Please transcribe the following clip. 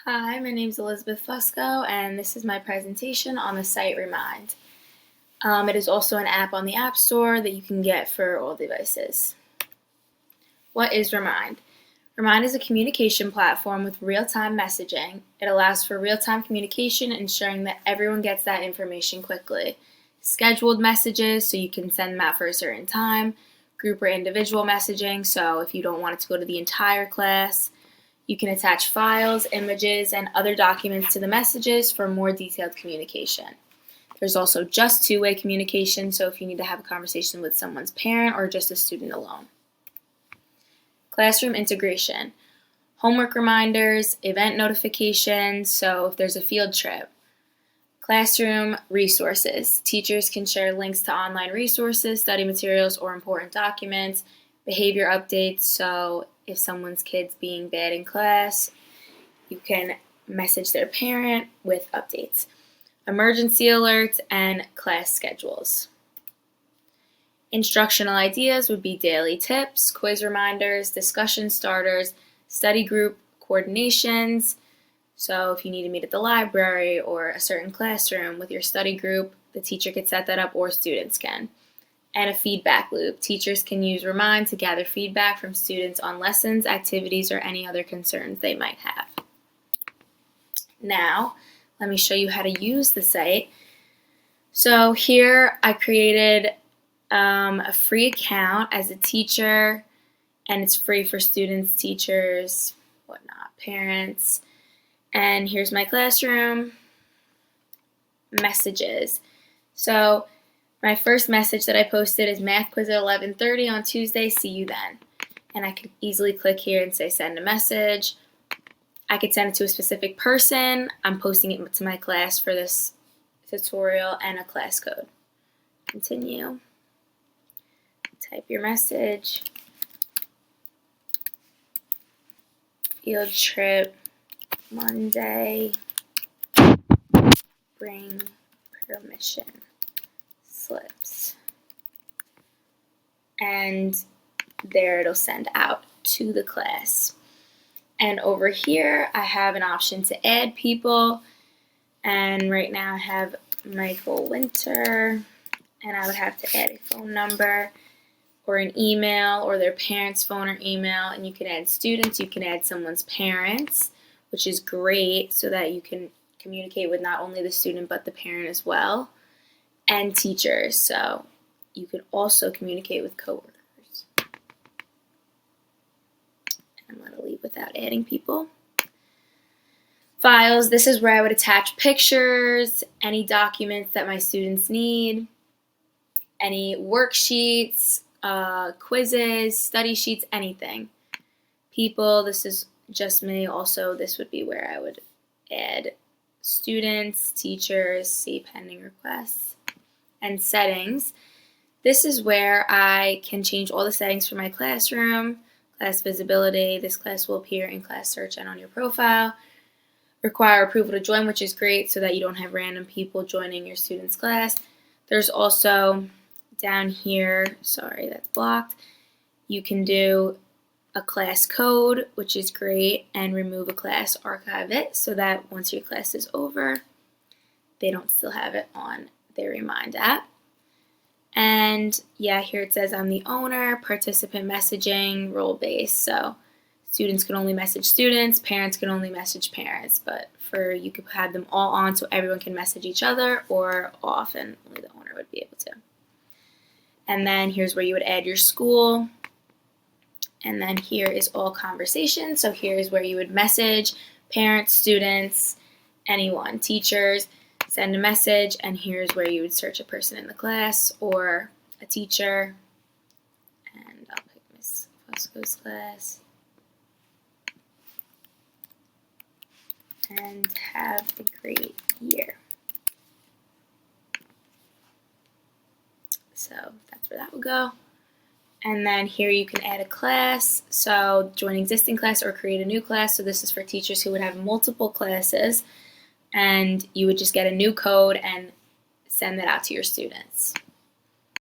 Hi, my name is Elizabeth Fusco, and this is my presentation on the site Remind. It is also an app on the App Store that you can get for all devices. What is Remind? Remind is a communication platform with real-time messaging. It allows for real-time communication, ensuring that everyone gets that information quickly. Scheduled messages, so you can send them out for a certain time. Group or individual messaging, so if you don't want it to go to the entire class. You can attach files, images, and other documents to the messages for more detailed communication. There's also just two-way communication, so if you need to have a conversation with someone's parent or just a student alone. Classroom integration. Homework reminders, event notifications, so if there's a field trip. Classroom resources. Teachers can share links to online resources, study materials, or important documents. Behavior updates, so if someone's kid's being bad in class, you can message their parent with updates. Emergency alerts and class schedules. Instructional ideas would be daily tips, quiz reminders, discussion starters, study group coordinations. So if you need to meet at the library or a certain classroom with your study group, the teacher could set that up or students can. And a feedback loop. Teachers can use Remind to gather feedback from students on lessons, activities, or any other concerns they might have. Now, let me show you how to use the site. So here I created a free account as a teacher, and it's free for students, teachers, whatnot, parents. And here's my classroom. Messages. So my first message that I posted is math quiz at 11:30 on Tuesday, see you then. And I could easily click here and say send a message. I could send it to a specific person. I'm posting it to my class for this tutorial and a class code. Continue. Type your message. Field trip, Monday. Bring permission slips. And there it'll send out to the class. And over here I have an option to add people, and right now I have Michael Winter, and I would have to add a phone number or an email or their parents' phone or email. And you can add students, you can add someone's parents, which is great so that you can communicate with not only the student but the parent as well, and teachers, so you can also communicate with coworkers. I'm going to leave without adding people. Files, this is where I would attach pictures, any documents that my students need, any worksheets, quizzes, study sheets, anything. People, this is just me. Also, this would be where I would add students, teachers, see pending requests. And settings. This is where I can change all the settings for my classroom, class visibility. This class will appear in class search and on your profile. Require approval to join, which is great so that you don't have random people joining your student's class. There's also down here, sorry, that's blocked. You can do a class code, which is great, and remove a class, archive it, so that once your class is over, they don't still have it on their Remind app. And yeah, here it says I'm the owner, participant messaging, role-based. So students can only message students, parents can only message parents, but you could have them all on so everyone can message each other, or off and only the owner would be able to. And then here's where you would add your school. And then here is all conversations. So here is where you would message parents, students, anyone, teachers, send a message, and here's where you would search a person in the class or a teacher. And I'll pick Miss Fusco's class. And have a great year. So that's where that will go. And then here you can add a class, so join existing class or create a new class. So this is for teachers who would have multiple classes, and you would just get a new code and send that out to your students.